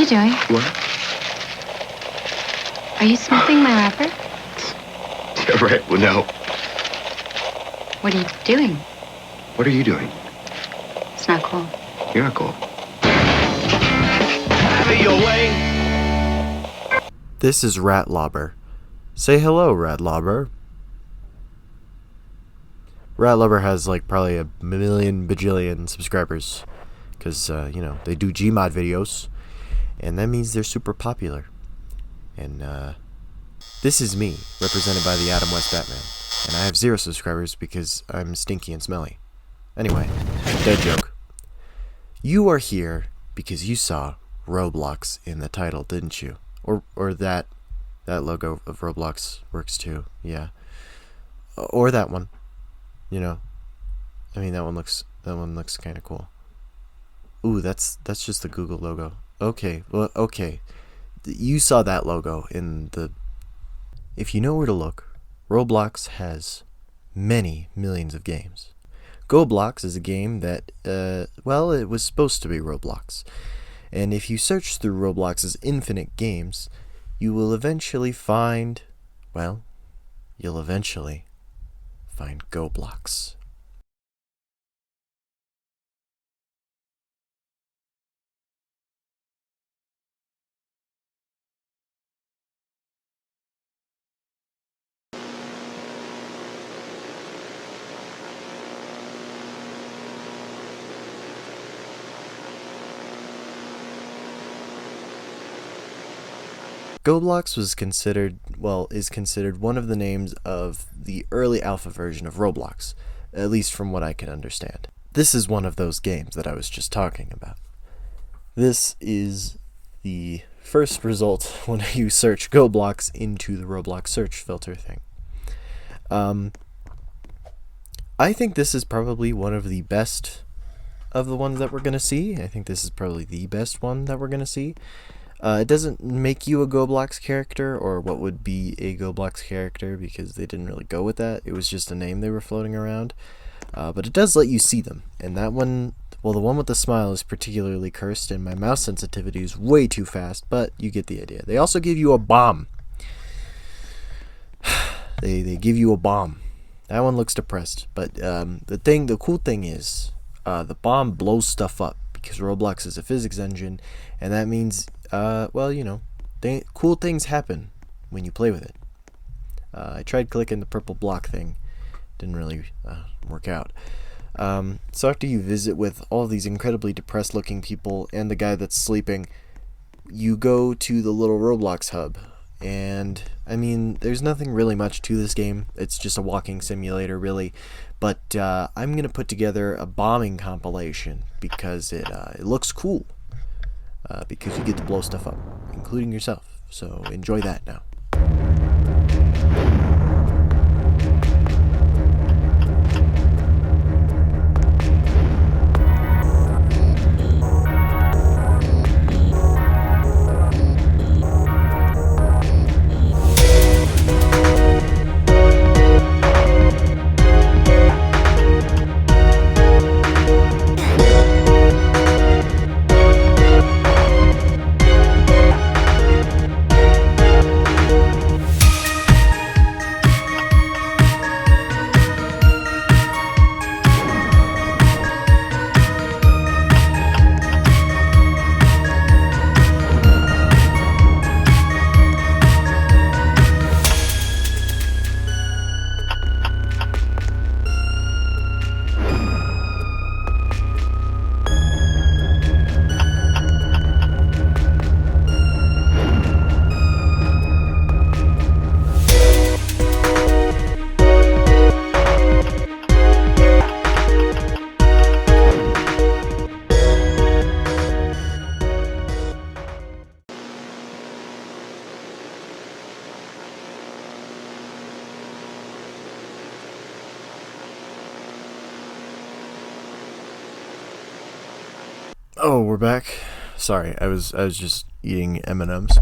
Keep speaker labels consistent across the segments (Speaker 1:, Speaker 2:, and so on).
Speaker 1: doing?
Speaker 2: What?
Speaker 1: Are you sniffing my wrapper?
Speaker 2: Yeah, right. Well, no.
Speaker 1: What are you doing?
Speaker 2: What are you doing?
Speaker 1: It's not cool.
Speaker 2: You're not cool.
Speaker 3: Have it your way.
Speaker 4: This is Rat Lobber. Say hello, Rat Lobber. Rat Lobber has like probably a million bajillion subscribers because, they do Gmod videos, and that means they're super popular. And this is me, represented by the Adam West Batman, and I have 0 subscribers because I'm stinky and smelly. Anyway, dead joke. You are here because you saw Roblox in the title, didn't you? Or that logo of Roblox works too, yeah. Or that one. I mean that one looks kind of cool. Ooh, that's just the Google logo. Okay, well, okay. You saw that logo in the... If you know where to look, Roblox has many millions of games. GoBlox is a game that, it was supposed to be Roblox. And if you search through Roblox's infinite games, you will eventually find, find GoBlox. GoBlox is considered one of the names of the early alpha version of Roblox, at least from what I can understand. This is one of those games that I was just talking about. This is the first result when you search GoBlox into the Roblox search filter thing. I think this is probably one of the best of the ones that we're going to see. I think this is probably the best one that we're going to see. It doesn't make you a GoBlox character, or what would be a GoBlox character, because they didn't really go with that. It was just a name they were floating around. But it does let you see them. And that one, the one with the smile is particularly cursed, and my mouse sensitivity is way too fast, but you get the idea. They also give you a bomb. They give you a bomb. That one looks depressed. But the cool thing is, the bomb blows stuff up, because Roblox is a physics engine, and that means, cool things happen when you play with it. I tried clicking the purple block thing. Didn't really work out. So after you visit with all these incredibly depressed looking people and the guy that's sleeping, you go to the little Roblox hub. And, I mean, there's nothing really much to this game. It's just a walking simulator, really. But I'm going to put together a bombing compilation because it looks cool. Because you get to blow stuff up, including yourself. So enjoy that now. Oh, we're back. Sorry, I was just eating M&Ms.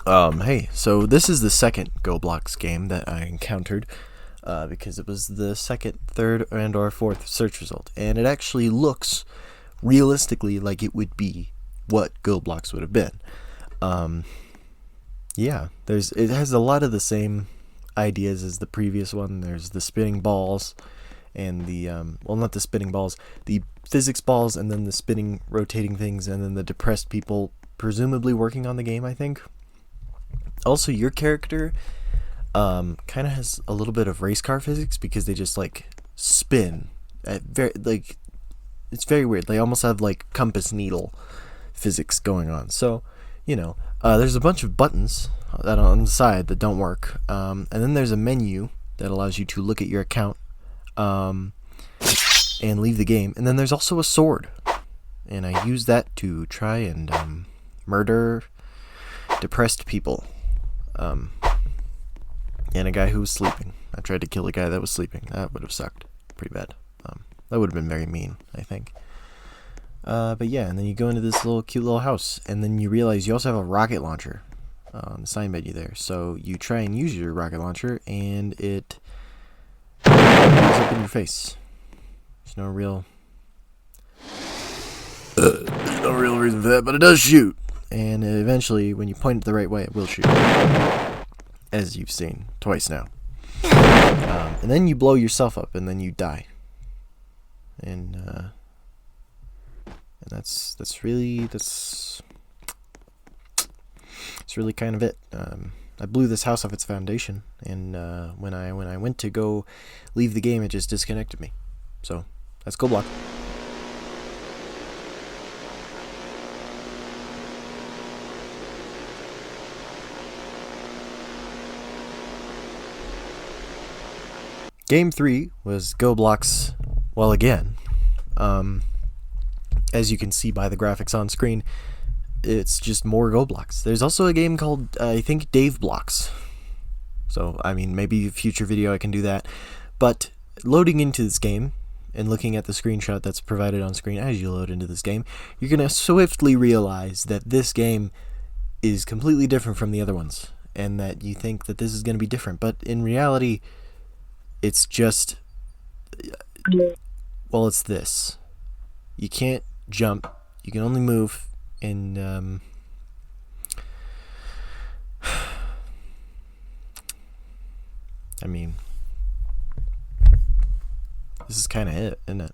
Speaker 4: Hey, so this is the second GoBlox game that I encountered, because it was the second, third, and/or fourth search result, and it actually looks realistically like it would be what Roblox would have been. Yeah, it has a lot of the same ideas as the previous one. There's the spinning balls and the well, not the spinning balls, the physics balls, and then the spinning rotating things, and then the depressed people presumably working on the game, I think. Also, your character kind of has a little bit of race car physics, because they just like spin at it's very weird. They almost have like compass needle physics going on. So, there's a bunch of buttons that are on the side that don't work, and then there's a menu that allows you to look at your account and leave the game. And then there's also a sword, and I use that to try and murder depressed people, and a guy who was sleeping. I tried to kill a guy that was sleeping. That would have sucked pretty bad. That would have been very mean, I think. But yeah, and then you go into this cute little house, and then you realize you also have a rocket launcher on the side menu there. So you try and use your rocket launcher, and it blows up in your face. There's no real reason for that, but it does shoot. And eventually, when you point it the right way, it will shoot, as you've seen twice now. And then you blow yourself up, and then you die. And that's really kind of it. I blew this house off its foundation, and when I went to go leave the game, it just disconnected me. So that's Roblox. Game 3 was Roblox, well, again. As you can see by the graphics on screen, it's just more Roblox. There's also a game called, I think, Dave Blocks. So, I mean, maybe a future video I can do that. But loading into this game and looking at the screenshot that's provided on screen as you load into this game, you're going to swiftly realize that this game is completely different from the other ones, and that you think that this is going to be different. But in reality, it's just, well, it's this. You can't jump. You can only move. And I mean, this is kind of it, isn't it?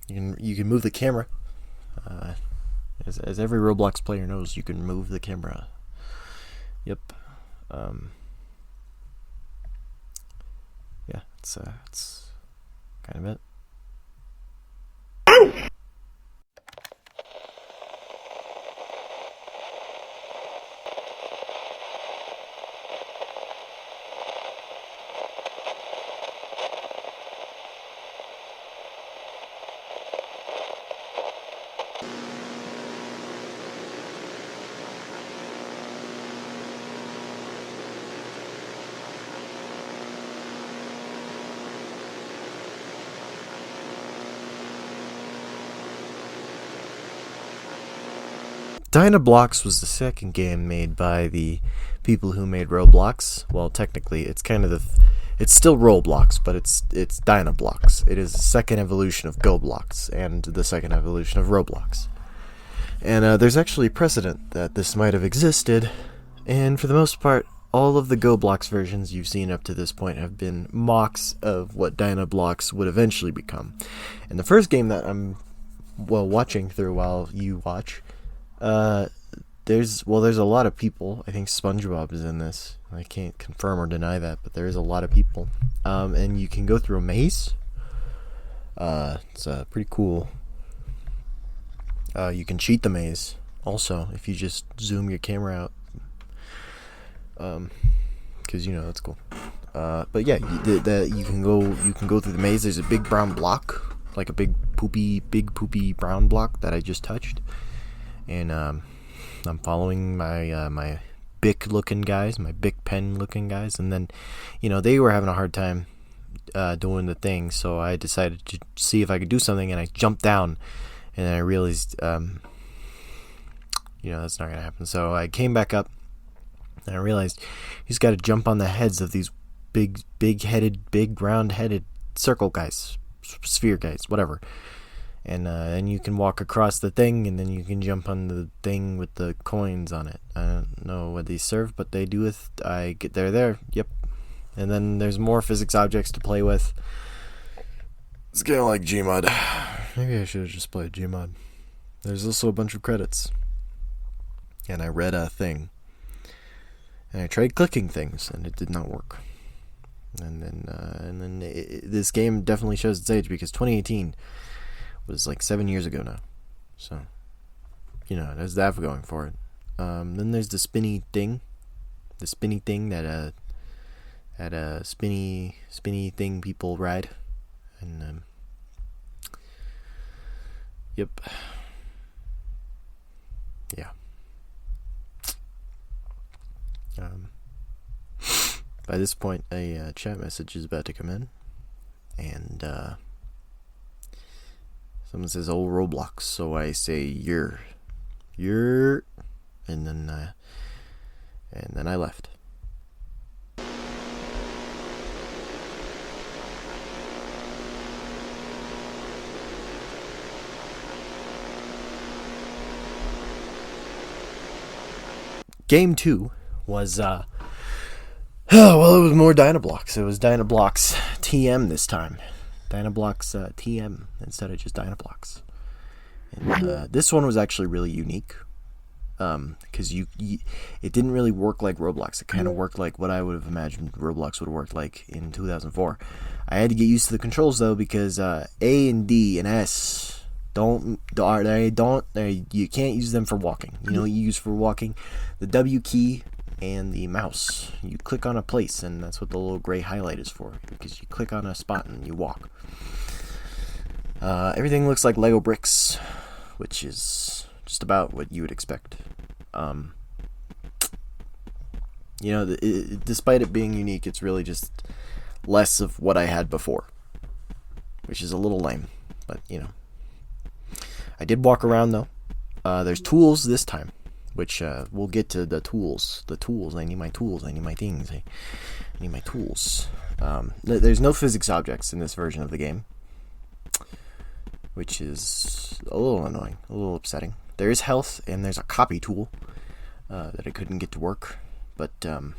Speaker 4: You can move the camera. As every Roblox player knows, you can move the camera. Yep. Yeah, it's kind of it. Dynablocks was the second game made by the people who made Roblox. Well, technically, it's kind of it's still Roblox, but it's Dynablocks. It is the second evolution of Goblox and the second evolution of Roblox. And there's actually precedent that this might have existed, and for the most part, all of the Goblox versions you've seen up to this point have been mocks of what Dynablocks would eventually become. And the first game that I'm watching through while you watch, there's a lot of people. I think SpongeBob is in this. I can't confirm or deny that, but there is a lot of people. And you can go through a maze. It's pretty cool. You can cheat the maze also if you just zoom your camera out. Because that's cool. But yeah, you can go through the maze. There's a big brown block, like a big poopy brown block that I just touched. And I'm following my Bic looking guys, my Bic pen looking guys, and then they were having a hard time doing the thing, so I decided to see if I could do something, and I jumped down, and I realized that's not gonna happen. So I came back up, and I realized he's got to jump on the heads of these big round headed circle guys, sphere guys, whatever. and you can walk across the thing, and then you can jump on the thing with the coins on it. I don't know what these serve, but they do with. They're there. Yep. And then there's more physics objects to play with. It's kind of like Gmod. Maybe I should have just played Gmod. There's also a bunch of credits. And I read a thing. And I tried clicking things, and it did not work. And then this game definitely shows its age, because 2018 was like 7 years ago now. So, there's that going for it. Then there's the spinny thing. The spinny thing that spinny thing people ride. And yep. Yeah. By this point, a chat message is about to come in, and someone says, "Oh, Roblox," so I say, "You're," and then I left. Game 2 was, well, it was more Dynablox. It was Dynablox TM this time. Dynablox TM instead of just Dynablox. And this one was actually really unique, because it didn't really work like Roblox. It kind of worked like what I would have imagined Roblox would work like in 2004. I had to get used to the controls, though, because A and D and S... you can't use them for walking. You use for walking the W key and the mouse. You click on a place, and that's what the little gray highlight is for, because you click on a spot and you walk. Everything looks like Lego bricks, which is just about what you would expect. Despite it being unique, it's really just less of what I had before, which is a little lame, but I did walk around, though. There's tools this time, which we'll get to the tools. The tools. I need my tools. I need my things. I need my tools. There's no physics objects in this version of the game, which is a little annoying, a little upsetting. There is health, and there's a copy tool that I couldn't get to work. But, I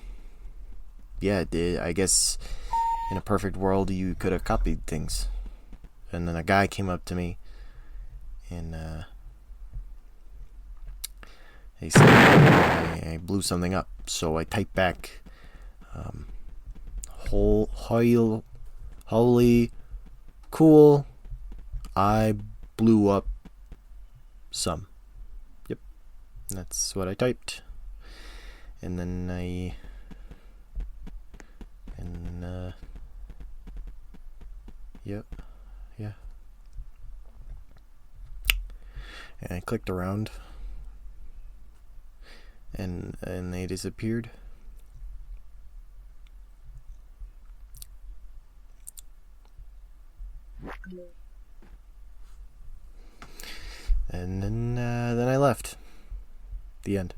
Speaker 4: guess in a perfect world, you could have copied things. And then a guy came up to me, and he said I blew something up. So I typed back, holy cool, I blew up some. Yep, that's what I typed. And then yep, yeah. And I clicked around, and they disappeared. And then I left. The end.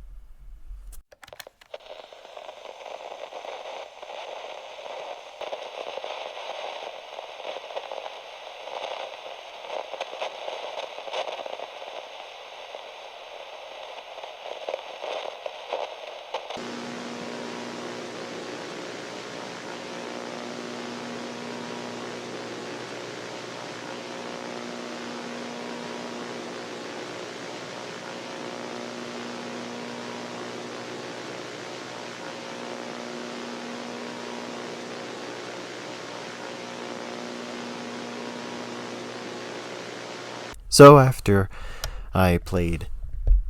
Speaker 4: So after I played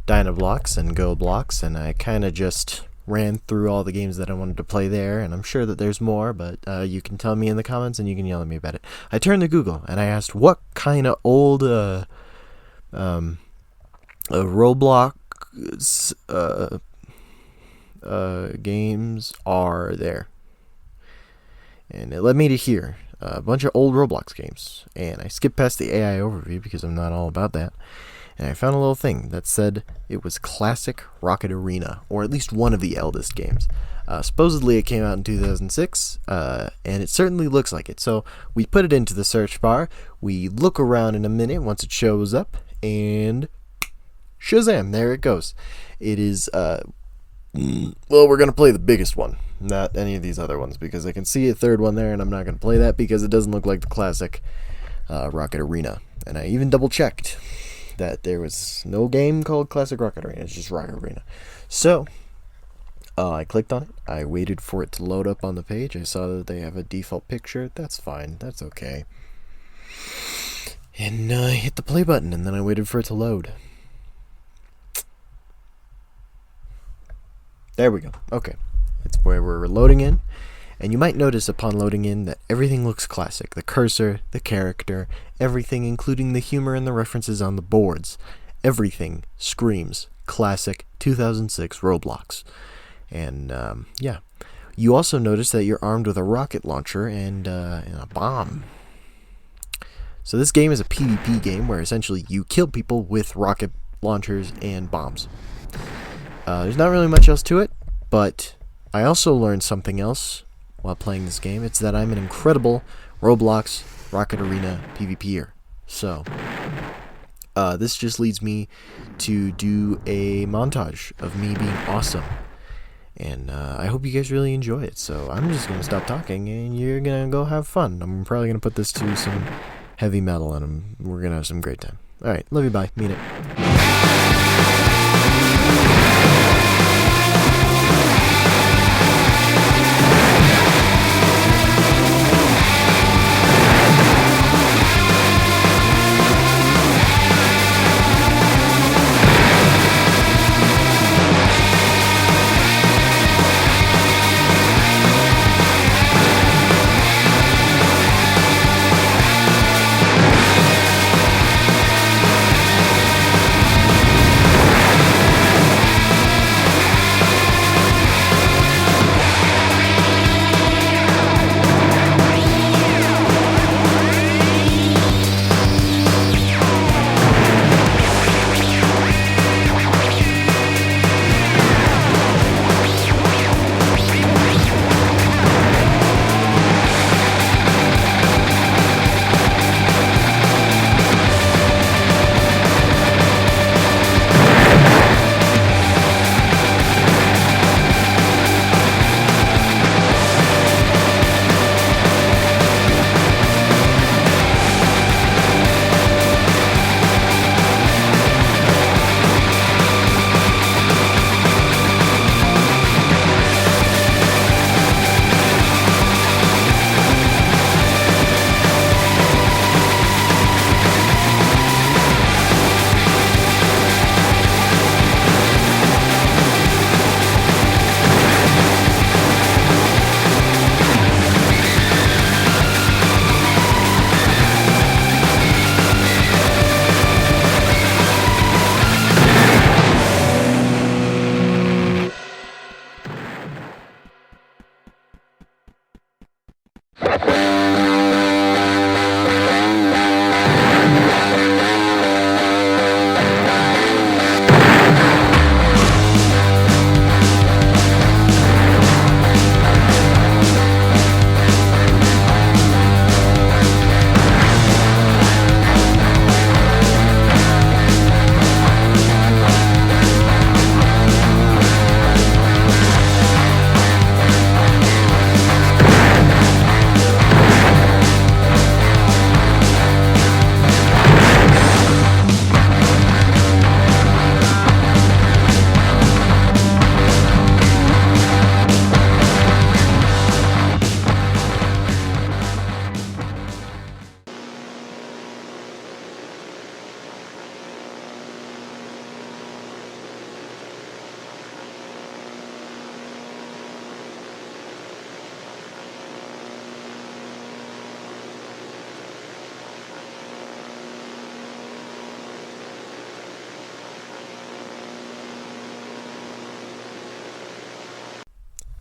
Speaker 4: Dynablox and GoBlox, and I kind of just ran through all the games that I wanted to play there, and I'm sure that there's more, but you can tell me in the comments and you can yell at me about it. I turned to Google and I asked what kind of old Roblox games are there, and it led me to here. A bunch of old Roblox games, and I skipped past the AI overview because I'm not all about that. and I found a little thing that said it was Classic Rocket Arena, or at least one of the eldest games. Supposedly it came out in 2006, and it certainly looks like it. So we put it into the search bar, we look around in a minute once it shows up, and Shazam, there it goes. It is, well, we're going to play the biggest one, not any of these other ones, because I can see a third one there, and I'm not going to play that because it doesn't look like the classic Rocket Arena. And I even double-checked that there was no game called Classic Rocket Arena. It's just Rocket Arena. So, I clicked on it. I waited for it to load up on the page. I saw that they have a default picture. That's fine. That's okay. And I hit the play button, and then I waited for it to load. There we go. Okay. It's where we're loading in. And you might notice upon loading in that everything looks classic. The cursor, the character, everything, including the humor and the references on the boards. Everything screams classic 2006 Roblox. And, yeah. You also notice that you're armed with a rocket launcher and a bomb. So this game is a PvP game where essentially you kill people with rocket launchers and bombs. There's not really much else to it, but I also learned something else while playing this game. It's that I'm an incredible Roblox Rocket Arena PvPer. So, this just leads me to do a montage of me being awesome. And I hope you guys really enjoy it. So I'm just going to stop talking and you're going to go have fun. I'm probably going to put this to some heavy metal and we're going to have some great time. Alright, love you, bye. Mean it.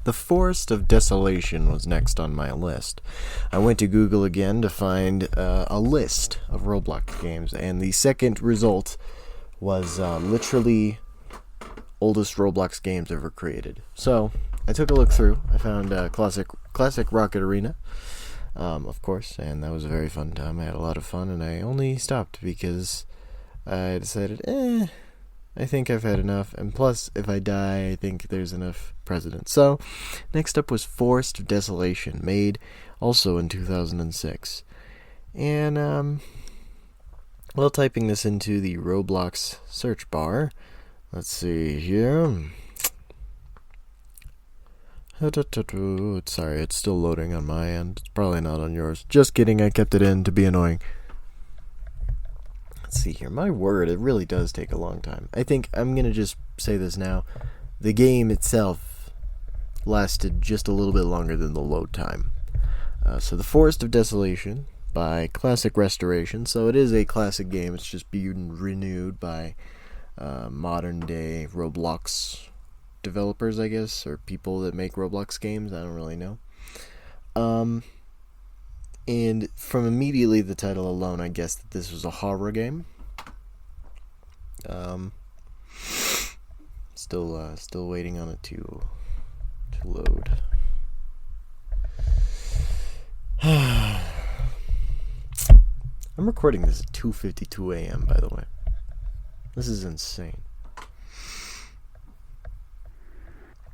Speaker 4: The Forest of Desolation was next on my list. I went to Google again to find a list of Roblox games, and the second result was literally oldest Roblox games ever created. So I took a look through. I found classic Rocket Arena, of course, and that was a very fun time. I had a lot of fun, and I only stopped because I decided, I think I've had enough, and plus, if I die, I think there's enough precedent. So, next up was Forest of Desolation, made also in 2006. And, while typing this into the Roblox search bar, let's see here. Sorry, it's still loading on my end. It's probably not on yours. Just kidding, I kept it in to be annoying. Let's see here. My word, it really does take a long time. I think I'm going to just say this now. The game itself lasted just a little bit longer than the load time. So the Forest of Desolation by Classic Restoration. So it is a classic game. It's just being renewed by modern day Roblox developers, I guess, or people that make Roblox games. I don't really know. And from immediately the title alone, I guessed that this was a horror game. Still waiting on it to load. I'm recording this at 2:52 a.m. by the way. This is insane.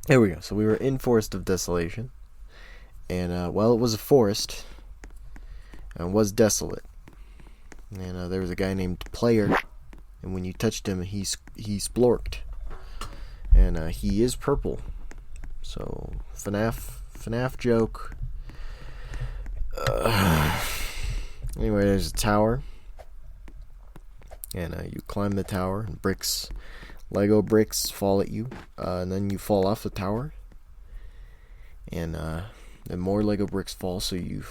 Speaker 4: There we go. So we were in Forest of Desolation, and while it was a forest, and was desolate, and there was a guy named Player, and when you touched him, he splorked, and he is purple. So FNAF joke. Anyway, there's a tower, and you climb the tower, and Lego bricks fall at you, and then you fall off the tower, and then more Lego bricks fall, so you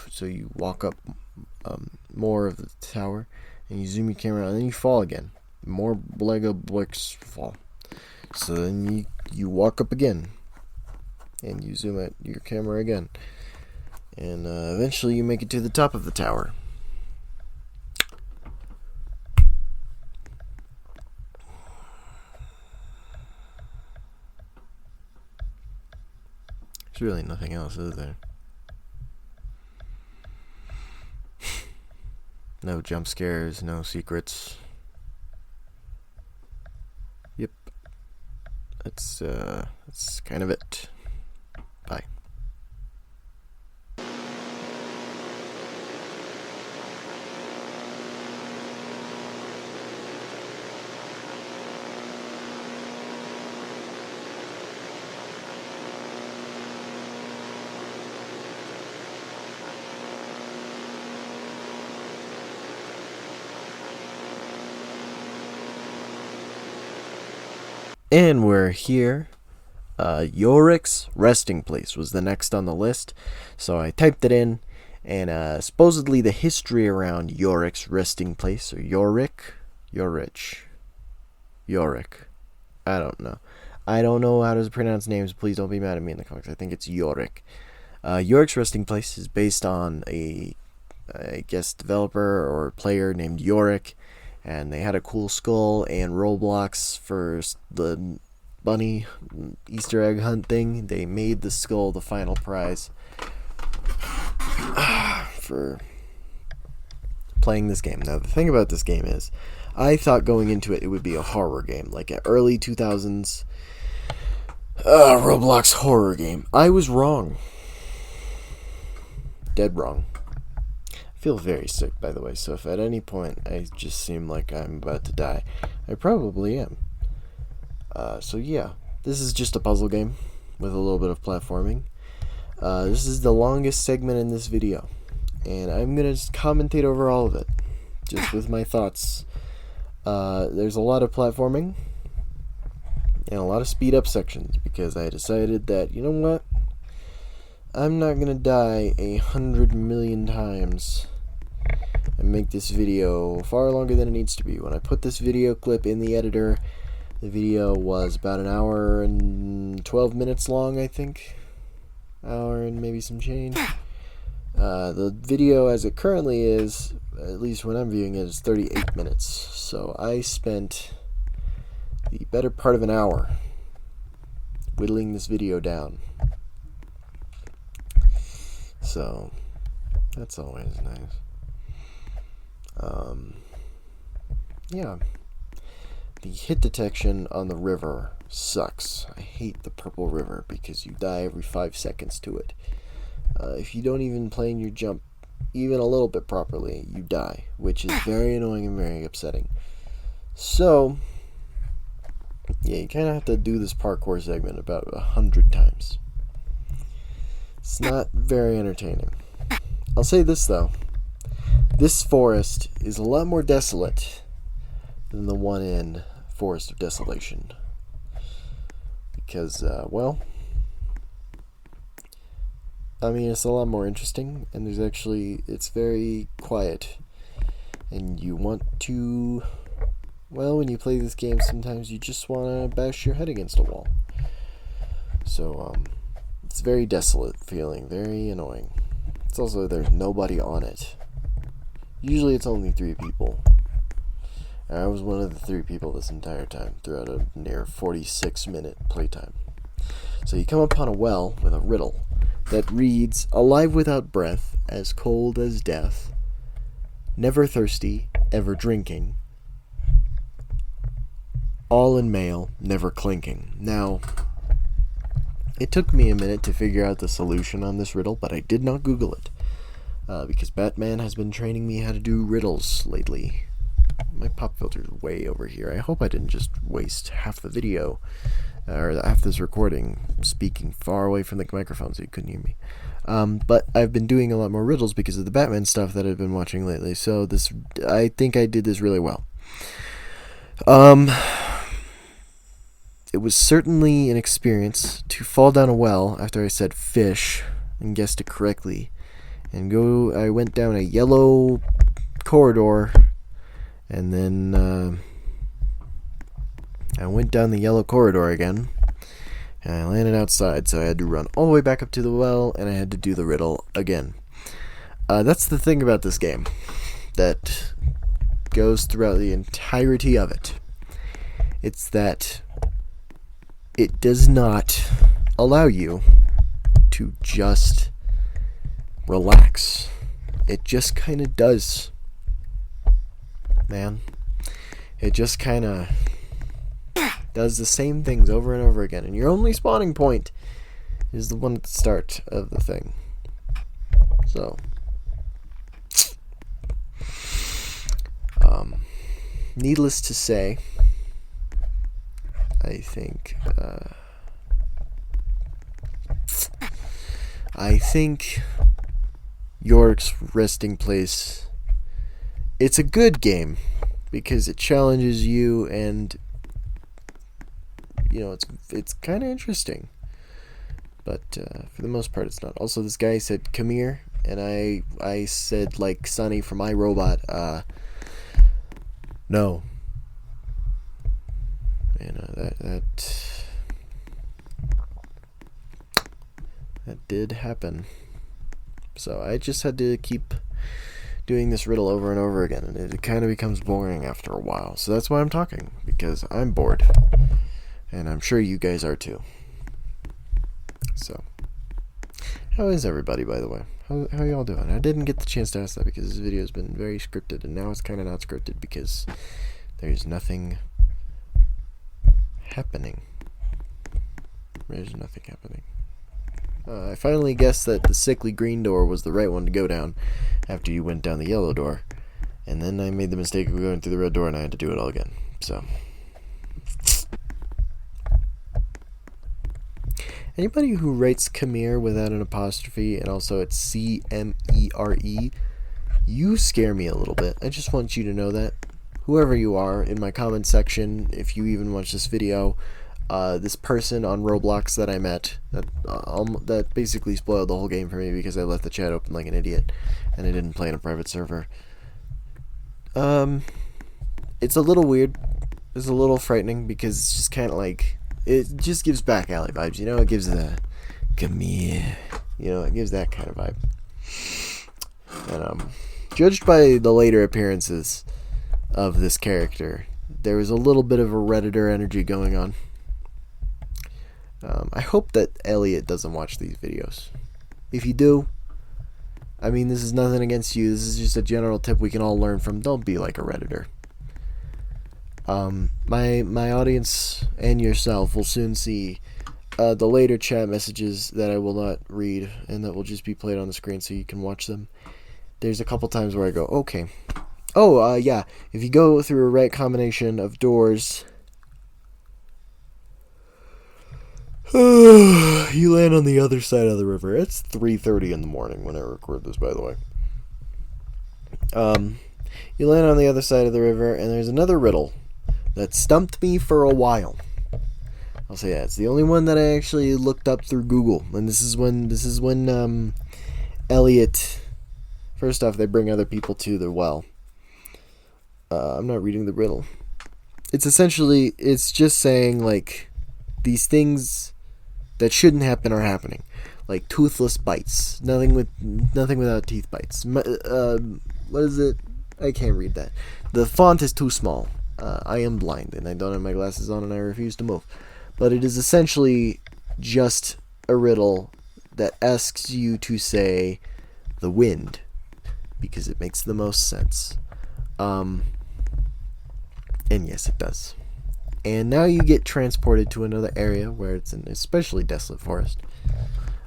Speaker 4: walk up more of the tower, and you zoom your camera out, and then you fall again. More Lego bricks fall, so then you walk up again, and you zoom out your camera again, and eventually you make it to the top of the tower. There's really nothing else, is there? No jump scares, no secrets. Yep. That's kind of it. Bye. And we're here. Yorick's Resting Place was the next on the list. So I typed it in, and supposedly the history around Yorick's Resting Place, or Yorick. I don't know. I don't know how to pronounce names. Please don't be mad at me in the comments. I think it's Yorick. Yorick's Resting Place is based on a guest developer or player named Yorick. And they had a cool skull, and Roblox, for the bunny Easter egg hunt thing, they made the skull the final prize for playing this game. Now, the thing about this game is, I thought going into it would be a horror game, like an early 2000s Roblox horror game. I was wrong. Dead wrong. I feel very sick, by the way, so if at any point I just seem like I'm about to die, I probably am. So yeah, this is just a puzzle game with a little bit of platforming. This is the longest segment in this video, and I'm going to commentate over all of it, just with my thoughts. There's a lot of platforming, and a lot of speed up sections, because I decided that, you know what? I'm not gonna die 100 million times and make this video far longer than it needs to be. When I put this video clip in the editor, the video was about an hour and 12 minutes long, I think. Hour and maybe some change. The video as it currently is, at least when I'm viewing it, is 38 minutes. So I spent the better part of an hour whittling this video down. So that's always nice. Yeah. The hit detection on the river sucks. I hate the purple river because you die every 5 seconds to it. If you don't even plan your jump even a little bit properly, you die, which is very annoying and very upsetting. So, yeah, you kind of have to do this parkour segment about 100 times. It's not very entertaining. I'll say this, though. This forest is a lot more desolate than the one in Forest of Desolation. Because, well, I mean, it's a lot more interesting, and it's very quiet. And you want to, well, when you play this game, sometimes you just want to bash your head against a wall. So, it's very desolate feeling, very annoying. It's also, there's nobody on it. Usually it's only 3 people. I was one of the 3 people this entire time, throughout a near 46-minute playtime. So you come upon a well with a riddle that reads, alive without breath, as cold as death, never thirsty, ever drinking, all in male, never clinking. Now, it took me a minute to figure out the solution on this riddle, but I did not Google it. Because Batman has been training me how to do riddles lately. My pop filter is way over here. I hope I didn't just waste half the video, or half this recording, speaking far away from the microphone so you couldn't hear me. But I've been doing a lot more riddles because of the Batman stuff that I've been watching lately, so I think I did this really well. It was certainly an experience to fall down a well after I said fish and guessed it correctly. I went down a yellow corridor, and then I went down the yellow corridor again, and I landed outside, so I had to run all the way back up to the well, and I had to do the riddle again. That's the thing about this game that goes throughout the entirety of it. It's that it does not allow you to just relax. It just kind of does, man. It just kind of does the same things over and over again, and your only spawning point is the one at the start of the thing. So, needless to say, I think York's Resting Place, it's a good game because it challenges you, and you know, it's kind of interesting, but for the most part it's not. Also, this guy said come here, and I said, like Sonny from iRobot, no. That did happen. So I just had to keep doing this riddle over and over again, and it kind of becomes boring after a while. So that's why I'm talking, because I'm bored, and I'm sure you guys are too. So, how is everybody, by the way? How y'all doing? I didn't get the chance to ask that because this video has been very scripted, and now it's kind of not scripted because there's nothing happening. There's nothing happening. I finally guessed that the sickly green door was the right one to go down after you went down the yellow door. And then I made the mistake of going through the red door, and I had to do it all again. So, anybody who writes Khmer without an apostrophe, and also it's C-M-E-R-E, you scare me a little bit. I just want you to know that. Whoever you are, in my comment section, if you even watch this video, this person on Roblox that I met, that basically spoiled the whole game for me because I left the chat open like an idiot, and I didn't play in a private server. It's a little weird. It's a little frightening because it's just kind of like, it just gives back alley vibes, you know? It gives the, come here, you know, it gives that kind of vibe. And, judged by the later appearances of this character, there was a little bit of a Redditor energy going on. I hope that Elliot doesn't watch these videos. If you do, I mean, this is nothing against you. This is just a general tip we can all learn from. Don't be like a Redditor. My audience and yourself will soon see the later chat messages that I will not read and that will just be played on the screen so you can watch them. There's a couple times where I go, okay. Oh, yeah. If you go through a right combination of doors, you land on the other side of the river. It's 3:30 in the morning when I record this, by the way. You land on the other side of the river, and there's another riddle that stumped me for a while. I'll say that. It's the only one that I actually looked up through Google. And this is when Elliot, first off, they bring other people to the well. I'm not reading the riddle. It's just saying, like, these things that shouldn't happen are happening. Like toothless bites. Nothing without teeth bites. What is it? I can't read that. The font is too small. I am blind and I don't have my glasses on and I refuse to move. But it is essentially just a riddle that asks you to say the wind because it makes the most sense. And yes, it does. And now you get transported to another area where it's an especially desolate forest.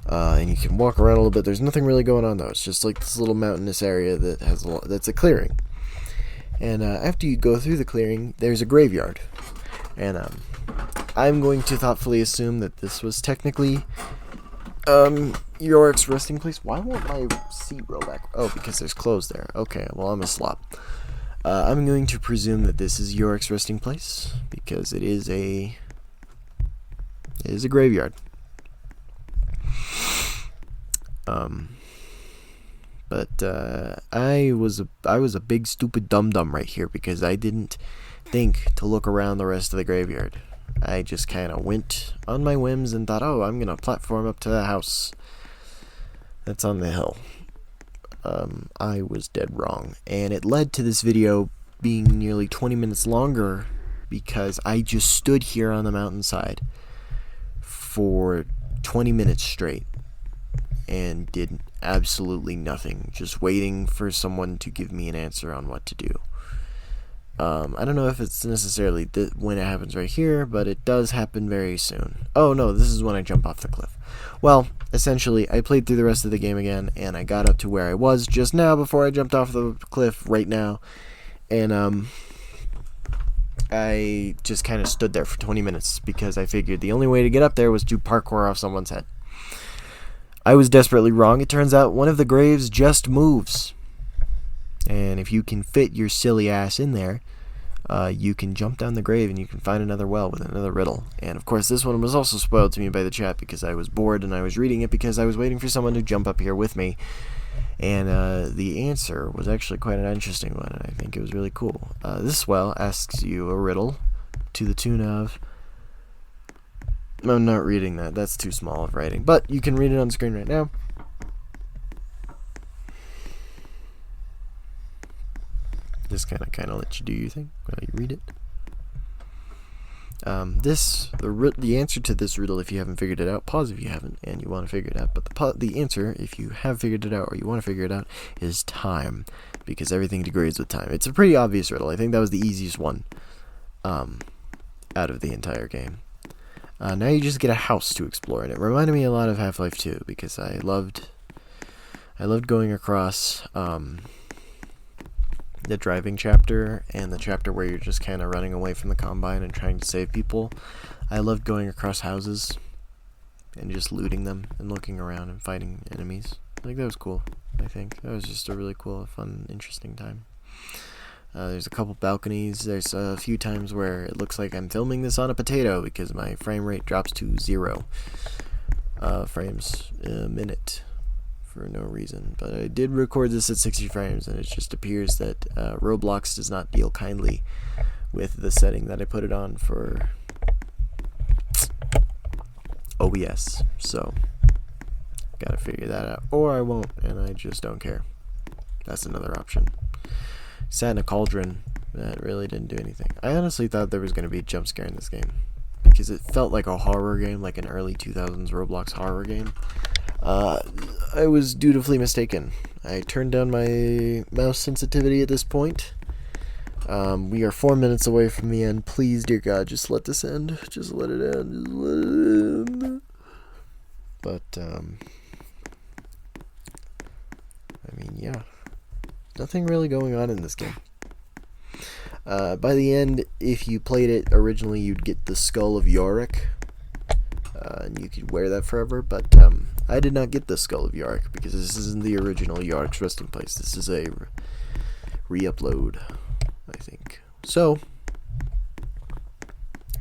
Speaker 4: And you can walk around a little bit. There's nothing really going on though. It's just like this little mountainous area that has that's a clearing. And after you go through the clearing, there's a graveyard. And I'm going to thoughtfully assume that this was technically Yorick's resting place. Why won't my seat roll back? Oh, because there's clothes there. Okay, well, I'm a slop. I'm going to presume that this is Yorick's resting place because it is a graveyard. But I was a big stupid dum-dum right here because I didn't think to look around the rest of the graveyard. I just kind of went on my whims and thought, oh, I'm going to platform up to the house that's on the hill. I was dead wrong. And it led to this video being nearly 20 minutes longer because I just stood here on the mountainside for 20 minutes straight and did absolutely nothing, just waiting for someone to give me an answer on what to do. I don't know if it's necessarily when it happens right here, but it does happen very soon. Oh no, this is when I jump off the cliff. Well, essentially, I played through the rest of the game again, and I got up to where I was just now before I jumped off the cliff right now, and I just kind of stood there for 20 minutes because I figured the only way to get up there was to parkour off someone's head. I was desperately wrong. It turns out one of the graves just moves. And if you can fit your silly ass in there, you can jump down the grave and you can find another well with another riddle. And of course this one was also spoiled to me by the chat because I was bored and I was reading it because I was waiting for someone to jump up here with me. And the answer was actually quite an interesting one, and I think it was really cool. This well asks you a riddle to the tune of... I'm not reading that. That's too small of writing. But you can read it on screen right now. Just kind of let you do your thing while you read it. The answer to this riddle, if you haven't figured it out, pause if you haven't and you want to figure it out. But the answer, if you have figured it out or you want to figure it out, is time, because everything degrades with time. It's a pretty obvious riddle. I think that was the easiest one, out of the entire game. Now you just get a house to explore, and it reminded me a lot of Half-Life 2 because I loved going across the driving chapter and the chapter where you're just kind of running away from the Combine and trying to save people. I loved going across houses and just looting them and looking around and fighting enemies. Like, that was cool. I think that was just a really cool, fun, interesting time. There's a couple balconies. There's a few times where it looks like I'm filming this on a potato because my frame rate drops to 0 frames a minute for no reason. But I did record this at 60 frames, and it just appears that Roblox does not deal kindly with the setting that I put it on for OBS. So, gotta figure that out. Or I won't, and I just don't care. That's another option. Sat in a cauldron That really didn't do anything. I honestly thought there was going to be a jump scare in this game, because it felt like a horror game, like an early 2000s Roblox horror game. I was dutifully mistaken. I turned down my mouse sensitivity at this point. We are 4 minutes away from the end. Please, dear God, just let this end. Just let it end. Just let it end. But, I mean, yeah. Nothing really going on in this game. By the end, if you played it originally, you'd get the skull of Yorick. And you could wear that forever, but I did not get the skull of Yorick, because this isn't the original Yorick's resting place. This is a re-upload, I think. So,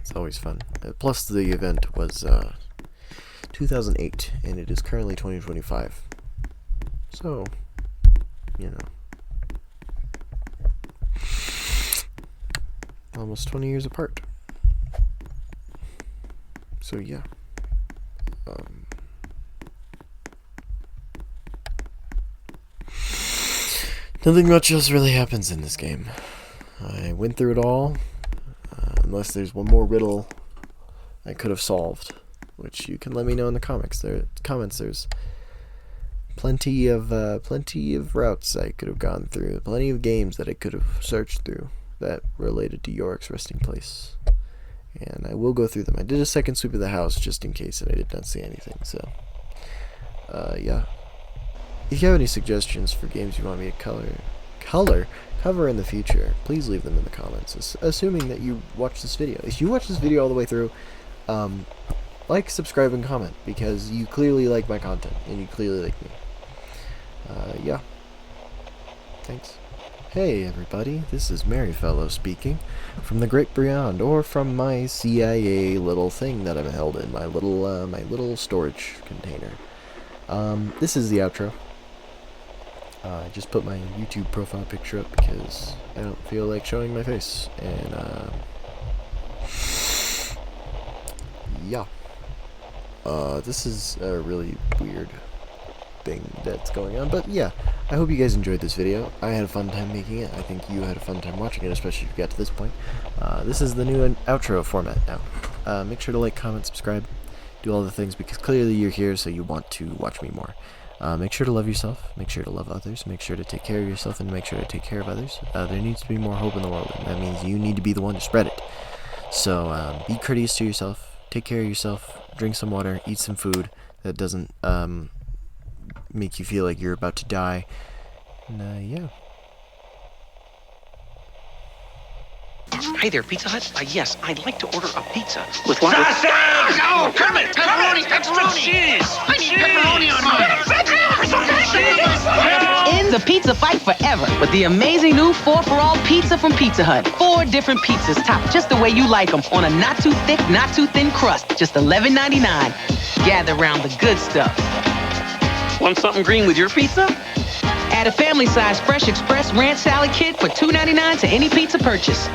Speaker 4: it's always fun. Plus, the event was 2008, and it is currently 2025. So, you know. Almost 20 years apart. So, yeah. Nothing much else really happens in this game. I went through it all, unless there's one more riddle I could have solved, which you can let me know in the comments. There's plenty of routes I could have gone through, plenty of games that I could have searched through that related to Yorick's resting place, and I will go through them. I did a second sweep of the house just in case, and I did not see anything. So, yeah. If you have any suggestions for games you want me to cover in the future, please leave them in the comments, assuming that you watch this video. If you watch this video all the way through, like, subscribe, and comment, because you clearly like my content, and you clearly like me. Yeah. Thanks. Hey everybody, this is Merryfellow speaking, from the great beyond, or from my CIA little thing that I'm held in, my little storage container. This is the outro. I just put my YouTube profile picture up because I don't feel like showing my face, and yeah. This is a really weird thing that's going on, but yeah, I hope you guys enjoyed this video. I had a fun time making it. I think you had a fun time watching it, especially if you got to this point. This is the new outro format now. Make sure to like, comment, subscribe, do all the things, because clearly you're here, so you want to watch me more. Make sure to love yourself, make sure to love others, make sure to take care of yourself, and make sure to take care of others. There needs to be more hope in the world, and that means you need to be the one to spread it. So, be courteous to yourself, take care of yourself, drink some water, eat some food that doesn't, make you feel like you're about to die, and, yeah.
Speaker 3: Hi there, Pizza Hut? Yes, I'd like to order a pizza with what?
Speaker 5: Sausage! No, Kermit! Pepperoni! Extra cheese! I need pepperoni on mine!
Speaker 3: In the pizza fight forever with the amazing new 4-for-all pizza from Pizza Hut. 4 different pizzas topped just the way you like them, on a not too thick, not too thin crust. Just $11.99. Gather round the good stuff. Want something green with your pizza? Add a family-size Fresh Express Ranch Salad Kit for $2.99 to any pizza purchase.